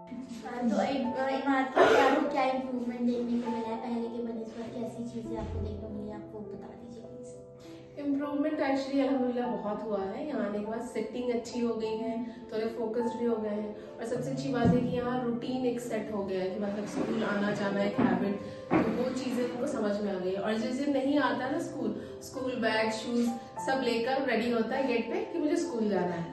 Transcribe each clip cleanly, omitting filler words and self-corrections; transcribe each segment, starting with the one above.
तो इमारत के आपको क्या इम्प्रूवमेंट देखने को मिला है पहले के बनिस्बत, कैसी चीजें आपको देखने को मिली, आपको बता दीजिए प्लीज। इम्प्रूवमेंट एक्चुअली अल्हम्दुलिल्लाह बहुत हुआ है। यहाँ आने के बाद सेटिंग अच्छी हो गई है, थोड़े फोकस्ड भी हो गए हैं, और सबसे अच्छी बात है कि यहाँ रूटीन एक सेट हो गया है कि मतलब स्कूल आना जाना एक हैबिट, तो वो चीज़ें उनको समझ में आ गई। और जिस दिन नहीं आता ना स्कूल बैग शूज सब लेकर रेडी होता है गेट पे कि मुझे स्कूल जाना है,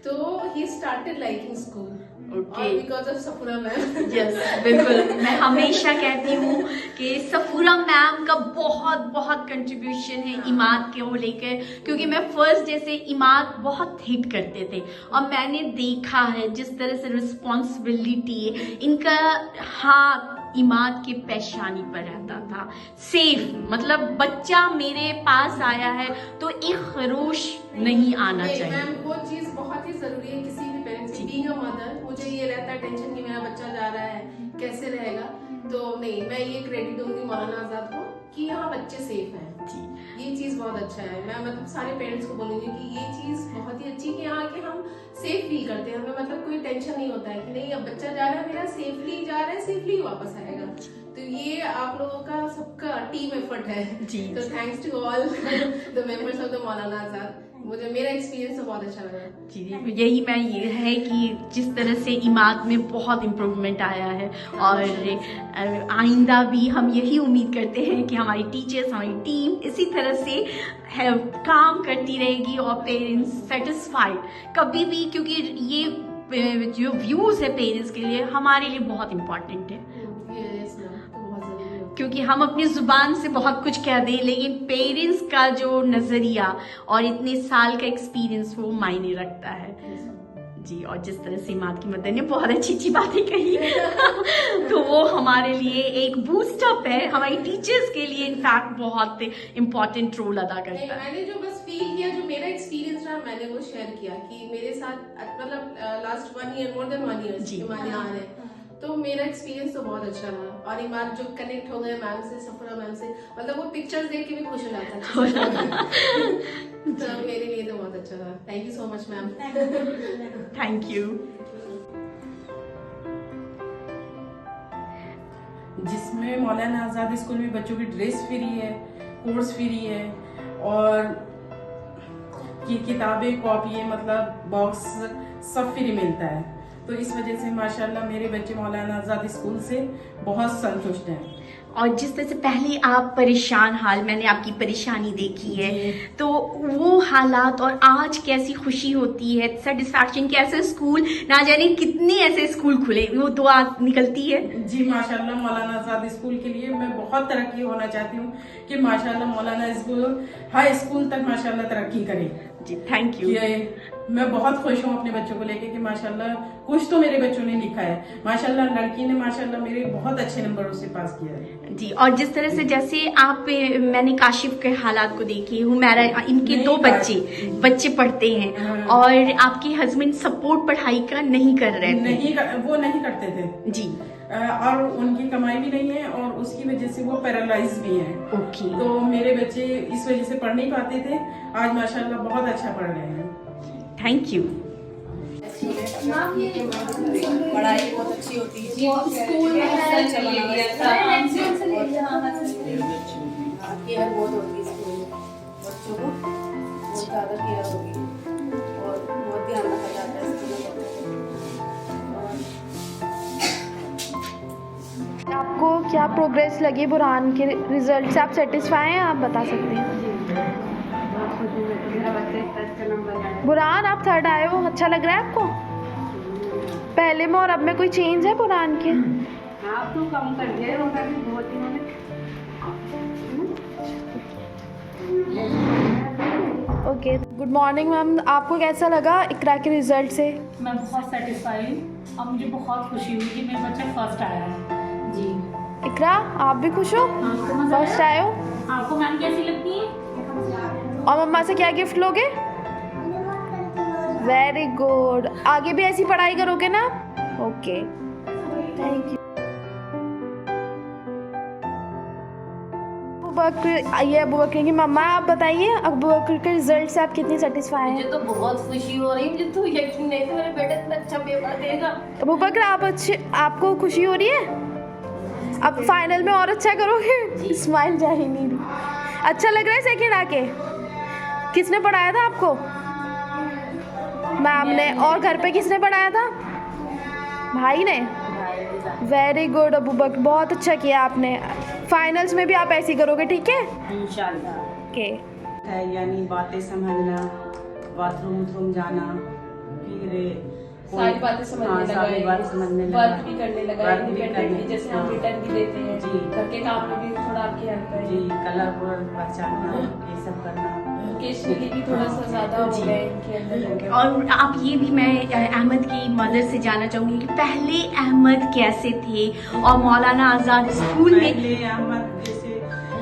तो he started liking school because of Safura ma'am. Yes, बिल्कुल। मैं हमेशा कहती हूँ कि सफूरा मैम का बहुत बहुत कंट्रीब्यूशन है इमाद को लेकर, क्योंकि मैं फर्स्ट डे से इमाद बहुत हिट करते थे और मैंने देखा है जिस तरह से रिस्पॉन्सिबिलिटी इनका हाथ इमाद के पेशानी पर रहता था, सेफ। मतलब बच्चा मेरे पास आया है तो एक खरोश नहीं आना चाहिए। मैम वो चीज बहुत ही जरूरी है किसी भी पेरेंट्स की। बीइंग अ मदर मुझे ये रहता है टेंशन कि मेरा बच्चा जा रहा है कैसे रहेगा, तो नहीं, मैं ये क्रेडिट दूंगी मौलाना आजाद को कि यहाँ बच्चे सेफ हैं। ये चीज बहुत अच्छा है। मैं मतलब सारे पेरेंट्स को बोलूंगी कि ये चीज बहुत ही अच्छी कि यहाँ के हम सेफ फील करते हैं, हमें मतलब कोई टेंशन नहीं होता है कि नहीं अब बच्चा जा रहा है मेरा, सेफली जा रहा है सेफली वापस आएगा। तो ये आप लोगों का सबका टीम एफर्ट है जी। तो thanks to all the members of the Maulana Azad. मुझे मेरा एक्सपीरियंस तो बहुत अच्छा लगा जी। यही मैं ये है कि जिस तरह से इमाद में बहुत इम्प्रूवमेंट आया है, और आइंदा भी हम यही उम्मीद करते हैं कि हमारी टीचर्स, हमारी टीम इसी तरह से काम करती रहेगी और पेरेंट्स सेटिस्फाइड कभी भी, क्योंकि ये जो व्यूज है पेरेंट्स के लिए हमारे लिए बहुत इम्पोर्टेंट है। क्योंकि हम अपनी जुबान से बहुत कुछ कह दें, लेकिन पेरेंट्स का जो नजरिया और इतने साल का एक्सपीरियंस वो मायने रखता है जी। और जिस तरह से इमाद की मदर ने बहुत अच्छी अच्छी बातें कही तो वो हमारे लिए एक बूस्टअप है, हमारी टीचर्स के लिए इनफैक्ट बहुत इम्पोर्टेंट रोल अदा करता है। मैंने जो बस फील किया, जो मेरा एक्सपीरियंस रहा, मैंने वो शेयर किया कि मेरे साथ मतलब last 1 year, more than 1 year जी इमाद यहाँ है, तो मेरा एक्सपीरियंस तो बहुत अच्छा रहा। और इमाद जो कनेक्ट हो गए मैम से, सफूरा मैम से, मतलब वो पिक्चर्स देख के भी खुश हो जाता है तो मेरे लिए तो बहुत अच्छा रहा। Thank you so much ma'am. Thank you. जिसमें मौलाना आजाद स्कूल में बच्चों की ड्रेस फ्री है, कोर्स फ्री है, और किताबें, कॉपी, मतलब बॉक्स सब फ्री मिलता है। तो इस वजह से माशाल्लाह मेरे बच्चे मौलाना आजाद स्कूल से बहुत संतुष्ट हैं। और जिस तरह से पहले आप परेशान हाल, मैंने आपकी परेशानी देखी है, तो वो हालात और आज कैसी खुशी होती है, सेटिस्फैक्शन कि ऐसे स्कूल ना जाने कितने ऐसे स्कूल खुले, वो दुआ निकलती है जी। माशाल्लाह मौलाना आजाद स्कूल के लिए मैं बहुत तरक्की होना चाहती हूँ कि माशाल्लाह मौलाना स्कूल हाई स्कूल तक माशाल्लाह तरक्की करे जी। Thank you. मैं बहुत खुश हूँ अपने बच्चों को लेके कि माशाल्लाह कुछ तो मेरे बच्चों ने लिखा है। माशाल्लाह लड़की ने माशाल्लाह मेरे बहुत अच्छे नंबरों से पास किया है जी। और जिस तरह से जैसे आप, मैंने काशिफ के हालात को देखी हूँ, मेरा इनके 2 बच्चे पढ़ते हैं और आपके हस्बैंड सपोर्ट पढ़ाई का नहीं कर रहे थे, वो नहीं करते थे जी, और उनकी कमाई भी नहीं है और उसकी वजह से वो पैरालाइज भी हैं। ओके। तो मेरे बच्चे इस वजह से पढ़ नहीं पाते थे, आज माशाल्लाह बहुत अच्छा पढ़ रहे हैं। Thank you. पढ़ाई बहुत अच्छी होती है स्कूल में, केयर बहुत होती है स्कूल में, बच्चों को बहुत ज़्यादा केयर होगी और बहुत ध्यान रखा जाता है स्कूल में। आपको क्या प्रोग्रेस लगी बुरहान के रिजल्ट से, आप सेटिस्फाई हैं, आप बता सकते हैं? बुरहान आप 3rd आए हो, अच्छा लग रहा है आपको? पहले में और अब में कोई चेंज है बुरहान के? आप तो कम कर दिया बहुत इन्होंने। ओके, गुड मॉर्निंग मैम, आपको कैसा लगा इकरा के रिजल्ट से? मैं बहुत सेटिस्फाई हूँ और मुझे बहुत खुशी हुई कि मेरा बच्चा फर्स्ट आया है जी। इकरा आप भी खुश हो? फर्स्ट आए हो? आपको मैम कैसी लगती है? और मम्मा से क्या गिफ्ट लोगे? वेरी गुड, आगे भी ऐसी पढ़ाई करोगे ना? Okay, thank you. Abu Bakr की मम्मा, आप बताइए अबू बकर के रिजल्ट से आप कितनी सेटिस्फाई हैं? मुझे तो बहुत खुशी हो रही है, मुझे तो यकीन नहीं था मेरा बेटा इतना अच्छा पेपर देगा। अबू बकर आपको खुशी हो रही है? अब फाइनल में और अच्छा करोगे? स्माइल जा ही नहीं रही। अच्छा लग रहा है सेकंड आके? किसने पढ़ाया था आपको? मैम ने। और घर पे किसने पढ़ाया था? भाई ने। वेरी गुड अबू बकर, बहुत अच्छा किया आपने। फाइनल्स में भी आप ऐसे ही करोगे, ठीक है? इंशाल्लाह। ओके। है यानी बातें समझना, बाथरूम जाना, फिर सारी बातें समझने लगा सारी है, बात समझने लगा, वर्क भी करने लगा है वर्क भी इंडिपेंडेंटली, करने- जैसे हम हाँ। रिटर्न भी देते हैं जी। घर के काम में भी थोड़ा आपकी हेल्प जी करेंगे। कलर पहचानना, ये सब करना। ओकेजनली भी थोड़ा सा ज्यादा हो गया है इनके अंदर हो गया। और आप ये भी मैं अहमद की मदर से जानना चाहूंगी कि पहले अहमद कैसे थे और मौलाना आज़ाद स्कूल में। पहले अहमद जैसे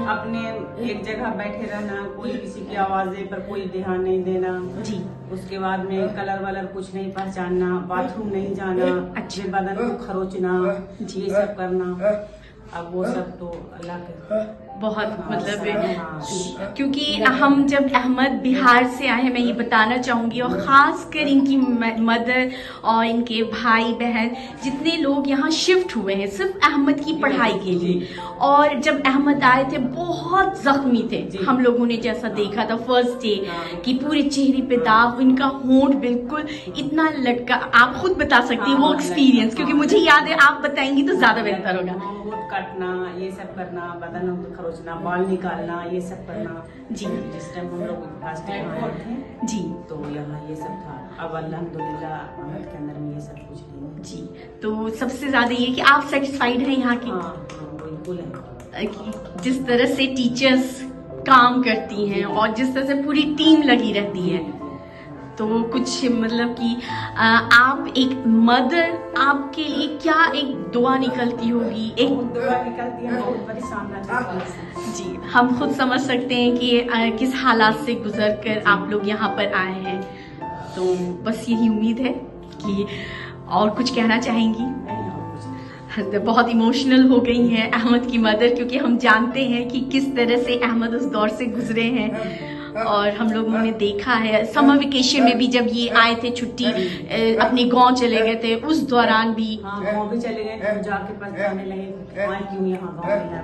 अपने एक जगह बैठे रहना, कोई किसी की आवाजें पर कोई ध्यान नहीं देना। जी। उसके बाद में कलर वलर कुछ नहीं पहचानना, बाथरूम नहीं जाना, अच्छा। अपने बदन को खरोचना, ये सब करना। अब वो सब तो अल्लाह के बहुत हाँ, मतलब क्योंकि हम जब अहमद बिहार से आए हैं, मैं ये बताना चाहूंगी, और ख़ास कर इनकी मदर और इनके भाई बहन जितने लोग यहाँ शिफ्ट हुए हैं सिर्फ अहमद की पढ़ाई के लिए। और जब अहमद आए थे बहुत जख्मी थे, हम लोगों ने जैसा देखा था फर्स्ट डे कि पूरे चेहरे पे दाग, इनका होंठ बिल्कुल इतना लटका। आप खुद बता सकती हैं वो एक्सपीरियंस, क्योंकि मुझे याद है, आप बताएंगी तो ज्यादा बेहतर होगा। होंठ काटना, ये सब करना, बदन को खरोचना, बाल निकालना, ये सब करना। जी। जिस टाइम हम लोग फर्स्ट टाइम आए थे जी। तो यहाँ ये सब था। अब अल्हम्दुलिल्लाह अहमद के अंदर में ये सब कुछ नहीं है। जी। तो सबसे ज्यादा ये कि आप सेटिस्फाइड हैं यहाँ के? हाँ बिल्कुल है। कि जिस तरह से टीचर्स काम करती हैं और जिस तरह से पूरी टीम लगी रहती है, तो कुछ मतलब कि आप एक मदर, आपके लिए क्या एक दुआ निकलती होगी? एक दुआ निकलती है, बहुत परेशान रहती है। जी, हम खुद समझ सकते हैं कि किस हालात से गुजर कर आप लोग यहाँ पर आए हैं। तो बस यही उम्मीद है कि और कुछ कहना चाहेंगी? बहुत इमोशनल हो गई हैं अहमद की मदर, क्योंकि हम जानते हैं कि किस तरह से अहमद उस दौर से गुजरे हैं। और हम लोगों ने देखा है समर वेकेशन में भी जब ये आए थे छुट्टी, अपने गांव चले गए थे, उस दौरान भी। हाँ गाँव भी चले गए, हम जाके पछताने लगे आए क्यों यहाँ गाँव में ना।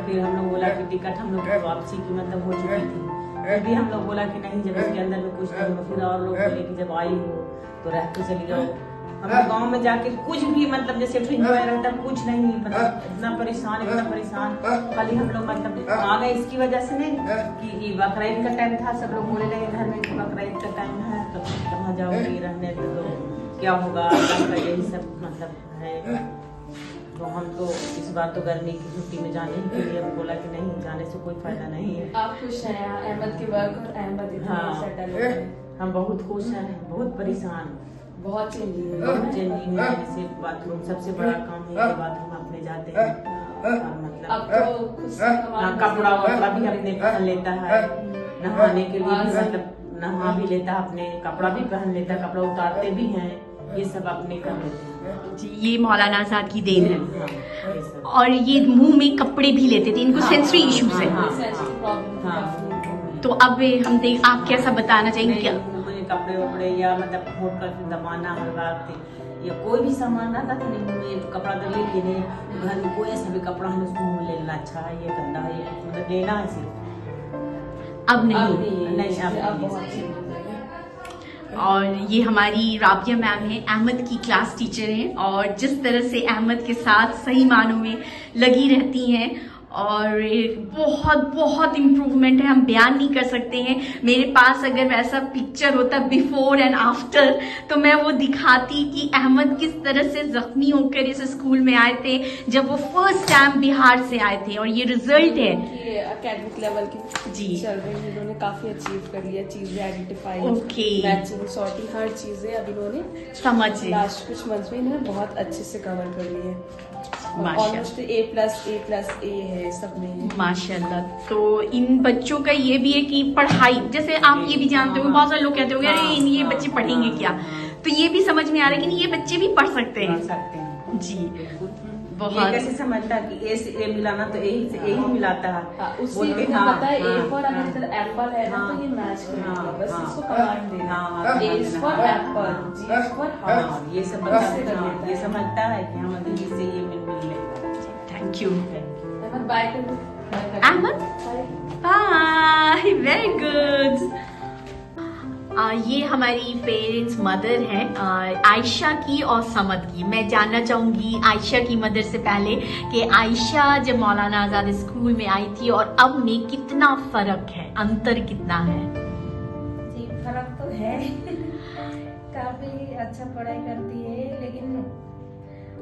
फिर हम लोग बोला कि टिकट हम लोग की वापसी की मतलब हो चुकी थी, फिर भी हम लोग बोला कि नहीं, जब इसके अंदर में कुछ नहीं हो। फिर और लोग बोले कि जब आई हो तो रह के चली जाओ। हम लोग गाँव में जाके कुछ भी मतलब जैसे एंजॉय रहता, कुछ नहीं, मतलब इतना परेशान खाली हम लोग मतलब आ गए इसकी वजह से नहीं कि बकरीद का टाइम था। सब लोग बोले लगे घर में कि बकरीद का टाइम है तो कहाँ जाओगी रहने, तो क्या होगा, यही सब मतलब है। तो हम तो इस बार तो गर्मी की छुट्टी में जाने के लिए बोला कि नहीं, जाने से कोई फायदा नहीं है। आप खुश हैं अहमद के वर्क और अहमद इतना हाँ। सेटल हो गए? हम बहुत खुश हैं, बहुत परेशान, बहुत चेंजिंग हुई बहुत चेंजिंग है। जैसे बाथरूम सबसे बड़ा काम है कि बाथरूम अपने जाते हैं और मतलब अब तो खुद से हाँ, कपड़ा वपड़ा भी अपने पहन लेता है, नहाने के लिए भी मतलब नहा भी लेता है, अपने कपड़ा भी पहन लेता है, कपड़ा उतारते भी हैं, ये सब अपने कर लेते हैं। जी, ये मौलाना आजाद की देन है। हाँ, ये सब। और ये मुंह में कपड़े भी लेते थे, इनको सेंसरी इश्यूज है। हाँ, सेंसिटिव प्रॉब्लम हाँ। तो अब हम देख, आप कैसा बताना चाहेंगे? क्या मुझे कपड़े वपड़े या मतलब होट कर दबाना हर बात या कोई भी सामान आता था नहीं, मुझे कपड़ा तो ले लिए नहीं, घर में कोई ऐसा भी कपड़ा है उसको मुँह ले लेना, अच्छा है ये गंदा है, ये मतलब लेना है सिर्फ। अब नहीं। नहीं, अब अब बहुत नहीं। चेंज हो गया। और ये हमारी राबिया मैम है, अहमद की क्लास टीचर हैं, और जिस तरह से अहमद के साथ सही मानों में लगी रहती हैं, और बहुत बहुत इम्प्रूवमेंट है, हम बयान नहीं कर सकते हैं। मेरे पास अगर वैसा पिक्चर होता बिफोर एंड आफ्टर तो मैं वो दिखाती कि अहमद किस तरह से जख्मी होकर इस स्कूल में आए थे जब वो फर्स्ट टाइम बिहार से आए थे, और ये रिजल्ट है। कि एकेडमिक लेवल की जी। चल रही है, इन्होंने काफी अचीव कर लिया, चीजें आइडेंटिफाई, ओके। मैचिंग, सॉर्टिंग, हर चीजें अब इन्होंने समझे। लास्ट कुछ मंथ्स में इन्होंने बहुत अच्छे से कवर कर ली है। माशाल्लाह। ऑलमोस्ट A+A+A है सब में। माशाल्लाह। तो इन बच्चों का ये भी है कि पढ़ाई, जैसे आप ये भी जानते हो, बहुत सारे लोग कहते हो अरे ये बच्चे पढ़ेंगे क्या, तो ये भी समझ में आ रहा है कि नहीं, ये बच्चे भी पढ़ सकते कर हैं। सकते हैं जी, बिल्कुल। बहुत। कैसे समझता कि ए से ए मिलाना तो ए से ए ही मिलाता है। उससे बोलते ये हाँ, पता है ए हाँ, फॉर हाँ, अगर एप्पल है ना तो ये मैच करेगा, हाँ, बस हाँ, इसको कमांड देना। हाँ, A is for apple, G is for हाँ, हाउस। ये सब ये समझता है कि हम अभी इससे ये मिल लेगा। Thank you. अहमद बाय कर दो। Ahmad bye, very good. ये हमारी पेरेंट्स मदर हैं आयशा की और समद की। मैं जानना चाहूंगी आयशा की मदर से पहले कि आयशा जब मौलाना आजाद स्कूल में आई थी और अब में कितना फर्क है, अंतर कितना है? जी फर्क तो है काफी अच्छा पढ़ाई करती है, लेकिन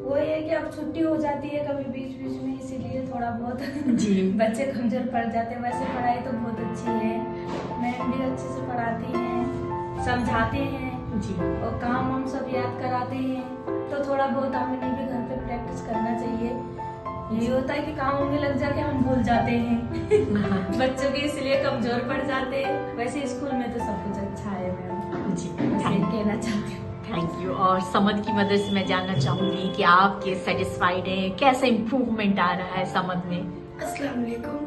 वो ये है कि अब छुट्टी हो जाती है कभी बीच बीच में, इसीलिए थोड़ा बहुत जी। बच्चे कमजोर पड़ जाते हैं। वैसे पढ़ाई तो बहुत अच्छी है, मैम भी अच्छे से पढ़ाती हैं, समझाते हैं जी। और काम हम सब याद कराते हैं, तो थोड़ा बहुत हमने भी घर पे प्रैक्टिस करना चाहिए। ये होता है कि काम में लग जाके हम भूल जाते हैं बच्चों के, इसलिए कमजोर पड़ जाते हैं। वैसे स्कूल में तो सब कुछ अच्छा है मैम जी, बस ये कहना चाहती हूँ। Thank you. और समद की मदर से मैं जानना चाहूंगी कि आप के सेटिस्फाइड हैं, कैसा इम्प्रूवमेंट आ रहा है समद में? अस्सलाम वालेकुम।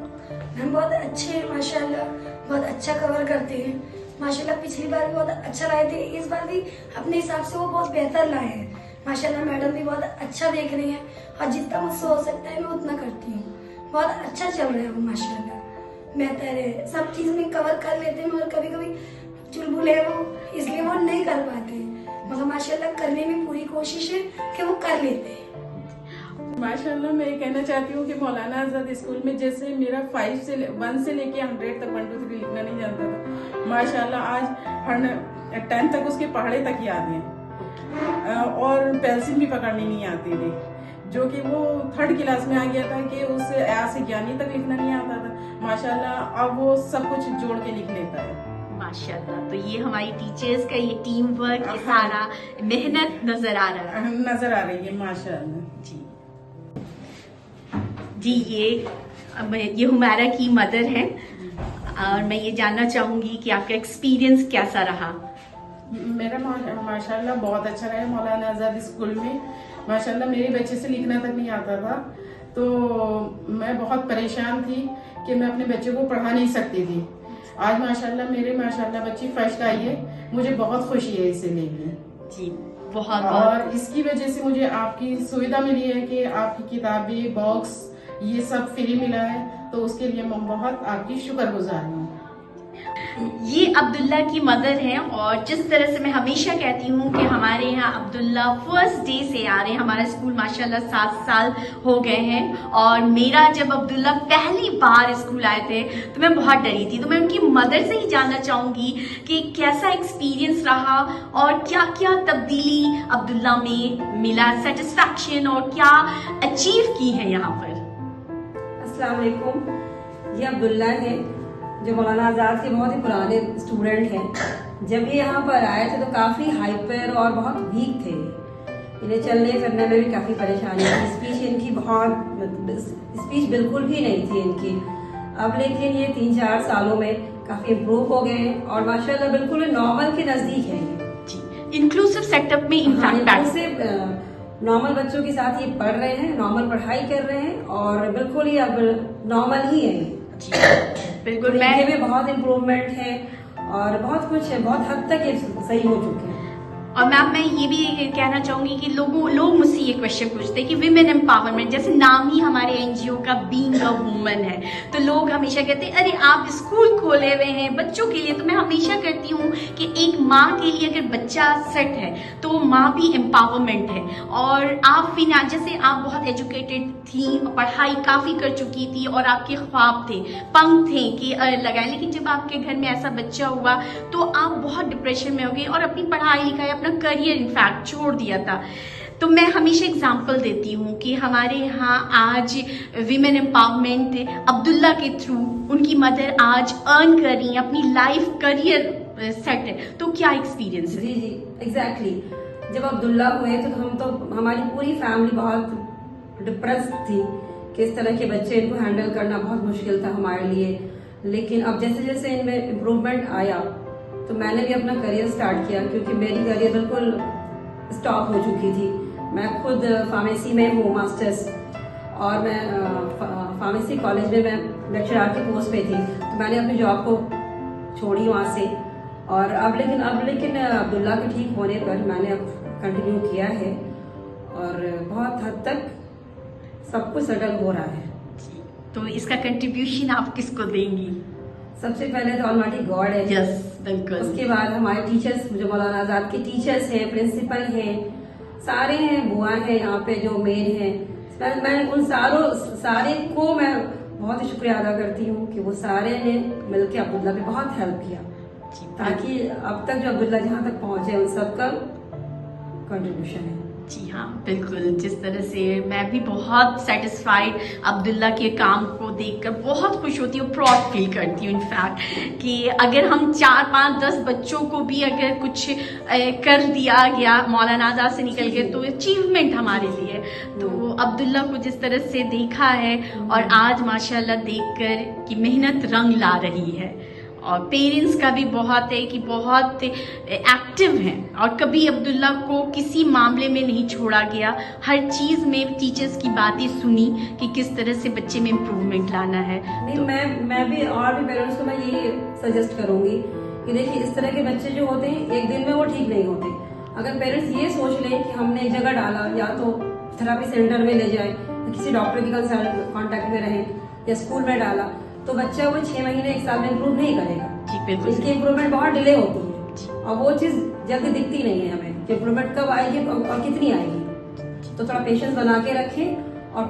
हम बहुत अच्छे हैं माशाल्लाह, बहुत अच्छा कवर करते हैं माशाल्लाह। पिछली बार भी बहुत अच्छा लाए थे, इस बार भी अपने हिसाब से वो बहुत बेहतर लाए हैं माशाल्लाह। मैडम भी बहुत अच्छा देख रही हैं और जितना मुझसे हो सकता है मैं उतना करती हूँ। बहुत अच्छा चल रहा है वो माशाल्लाह, बेहतर है, सब चीज में कवर कर लेते हैं, मगर कभी कभी चुलबुल है वो, इसलिए वो नहीं कर पाते, मगर माशाल्लाह करने में पूरी कोशिश है कि वो कर लेते हैं। माशाल्लाह मैं ये कहना चाहती हूँ कि मौलाना आजाद स्कूल में जैसे मेरा 1 से लेके 100 तक 1 2 3 लिखना नहीं जानता था, माशाल्लाह आज हर 10 तक उसके पहाड़े तक याद हैं और पेंसिल भी पकड़नी नहीं आती थी, जो कि वो 3rd क्लास में आ गया था कि उसे आ से ज्ञानी तक लिखना नहीं आता था। माशाल्लाह अब वो सब कुछ जोड़ के लिख लेता है माशाल्लाह। तो ये हमारी टीचर्स का ये टीम वर्क, ये सारा मेहनत नजर आ रहा है, नजर आ रही है माशाल्लाह। जी जी। ये हुमारा की मदर है और मैं ये जानना चाहूंगी कि आपका एक्सपीरियंस कैसा रहा? मेरा माशाल्लाह बहुत अच्छा रहा मौलाना आजाद स्कूल में। माशाल्लाह मेरे बच्चे से लिखना तक नहीं आता था, तो मैं बहुत परेशान थी कि मैं अपने बच्चे को पढ़ा नहीं सकती थी। आज माशाल्लाह मेरे बच्ची फर्स्ट आई है, मुझे बहुत खुशी है इसे लेके जी। बहुत और इसकी वजह से मुझे आपकी सुविधा मिली है कि आपकी किताबें, बॉक्स ये सब फ्री मिला है, तो उसके लिए मैं बहुत आपकी शुक्रगुजार हूँ। ये अब्दुल्ला की मदर हैं और जिस तरह से मैं हमेशा कहती हूँ कि हमारे यहाँ अब्दुल्ला फर्स्ट डे से आ रहे हैं। हमारा स्कूल माशाल्लाह 7 साल हो गए हैं और मेरा जब अब्दुल्ला पहली बार स्कूल आए थे तो मैं बहुत डरी थी। तो मैं उनकी मदर से ही जानना चाहूंगी कि कैसा एक्सपीरियंस रहा और क्या क्या तब्दीली अब्दुल्ला में मिला, सेटिस्फैक्शन, और क्या अचीव की है यहाँ पर। अस्सलाम वालेकुम। ये अब्दुल्ला है जो मौलाना आज़ाद के बहुत ही पुराने स्टूडेंट हैं। जब ये यहाँ पर आए थे तो काफ़ी हाइपर और बहुत वीक थे, इन्हें चलने फिरने में भी काफ़ी परेशानी थी, स्पीच इनकी स्पीच बिल्कुल भी नहीं थी इनकी। अब लेकिन ये 3-4 सालों में काफ़ी इम्प्रूव हो गए हैं और माशाल्लाह बिल्कुल नॉर्मल के नज़दीक है ये। इंक्लूसिव सेटअप में इनफैक्ट नॉर्मल बच्चों के साथ ये पढ़ रहे हैं, नॉर्मल पढ़ाई कर रहे हैं और बिल्कुल ही अब नॉर्मल ही है। बिल्कुल मैं भी बहुत इम्प्रूवमेंट है और बहुत कुछ है, बहुत हद तक ये सही हो चुके हैं। और मैम मैं ये भी कहना चाहूंगी कि लोग मुझसे ये क्वेश्चन पूछते हैं कि विमेन एम्पावरमेंट, जैसे नाम ही हमारे एनजीओ का बीइंग अ वुमन है, तो लोग हमेशा कहते हैं अरे आप स्कूल खोले हुए हैं बच्चों के लिए। तो मैं हमेशा कहती हूँ कि एक माँ के लिए अगर बच्चा सेट है तो माँ भी एम्पावरमेंट है। और आप जैसे आप बहुत एजुकेटेड थी, पढ़ाई काफी कर चुकी थी और आपके ख्वाब थे, पंख थे कि लगाए, लेकिन जब आपके घर में ऐसा बच्चा हुआ तो आप बहुत डिप्रेशन में हो गई और अपनी पढ़ाई लिखाई, अपना करियर इनफैक्ट छोड़ दिया था। तो मैं हमेशा एग्जांपल देती हूँ कि हमारे यहाँ आज विमेन एम्पावरमेंट अब्दुल्ला के थ्रू उनकी मदर आज अर्न कर रही है, अपनी लाइफ करियर सेट है। तो क्या एक्सपीरियंस है? जी जी एग्जैक्टली। जब अब्दुल्ला हुए तो हमारी पूरी फैमिली बहुत डिप्रेस थी कि इस तरह के बच्चे इनको हैंडल करना बहुत मुश्किल था हमारे लिए। लेकिन अब जैसे जैसे इनमें इम्प्रूवमेंट आया तो मैंने भी अपना करियर स्टार्ट किया, क्योंकि मेरी करियर बिल्कुल स्टॉप हो चुकी थी। मैं खुद फार्मेसी में हूँ मास्टर्स, और मैं फार्मेसी कॉलेज में मैं लेक्चरर की पोस्ट पे थी, तो मैंने अपनी जॉब को छोड़ी वहाँ से। और अब लेकिन अब्दुल्ला के ठीक होने पर मैंने अब कंटिन्यू किया है और बहुत हद तक सब कुछ सेटल हो रहा है। तो इसका कंट्रीब्यूशन आप किसको देंगी? सबसे पहले तो ऑलमाइटी गॉड है। यस, बिल्कुल। उसके बाद हमारे टीचर्स, जो मौलाना आजाद के टीचर्स हैं, प्रिंसिपल हैं, सारे हैं, बुआ हैं यहाँ पे जो मेन हैं। मैं उन सारे को मैं बहुत ही शुक्रिया अदा करती हूँ कि वो सारे ने मिलकर अब्दुल्ला पे बहुत हेल्प किया, ताकि अब तक जो अब्दुल्ला जहाँ तक पहुंचे उन सबका कंट्रीब्यूशन है। जी हाँ, बिल्कुल। जिस तरह से मैं भी बहुत सेटिस्फाइड अब्दुल्ला के काम को देखकर बहुत खुश होती हूँ, प्राउड फील करती हूँ इनफैक्ट, कि अगर हम 4, 5, 10 बच्चों को भी अगर कुछ कर दिया गया मौलाना आजाद से निकल के, तो अचीवमेंट हमारे लिए। तो अब्दुल्ला को जिस तरह से देखा है और आज माशाल्लाह देखकर कि मेहनत रंग ला रही है, और पेरेंट्स का भी बहुत है कि बहुत एक्टिव हैं और कभी अब्दुल्ला को किसी मामले में नहीं छोड़ा गया। हर चीज़ में टीचर्स की बातें सुनी कि किस तरह से बच्चे में इम्प्रूवमेंट लाना है। नहीं, तो मैं भी और भी पेरेंट्स को मैं ये सजेस्ट करूंगी कि देखिए, इस तरह के बच्चे जो होते हैं एक दिन में वो ठीक नहीं होते। अगर पेरेंट्स ये सोच लें कि हमने एक जगह डाला, या तो थेरेपी सेंटर में ले जाए, किसी डॉक्टर की कॉन्टेक्ट में रहें, या स्कूल में डाला, तो बच्चा वो 6 महीने 1 साल में इम्प्रूव नहीं करेगा। इसकी इम्प्रूवमेंट बहुत डिले होती है और वो चीज जल्दी दिखती नहीं है हमें, इम्प्रूवमेंट कब आएगी और कितनी आएगी। तो थोड़ा पेशेंस बना के रखें और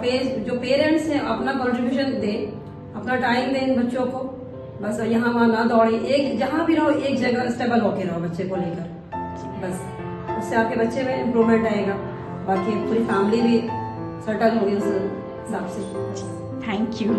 जो पेरेंट्स हैं अपना कंट्रीब्यूशन दें, अपना टाइम दें इन बच्चों को। बस यहाँ वहाँ ना दौड़े, एक जहाँ भी रहो एक जगह स्टेबल होके रहो बच्चे को लेकर, बस उससे आपके बच्चे में इम्प्रूवमेंट आएगा, बाकी पूरी फैमिली भी सेटल होगी उस हिसाब से। Thank you.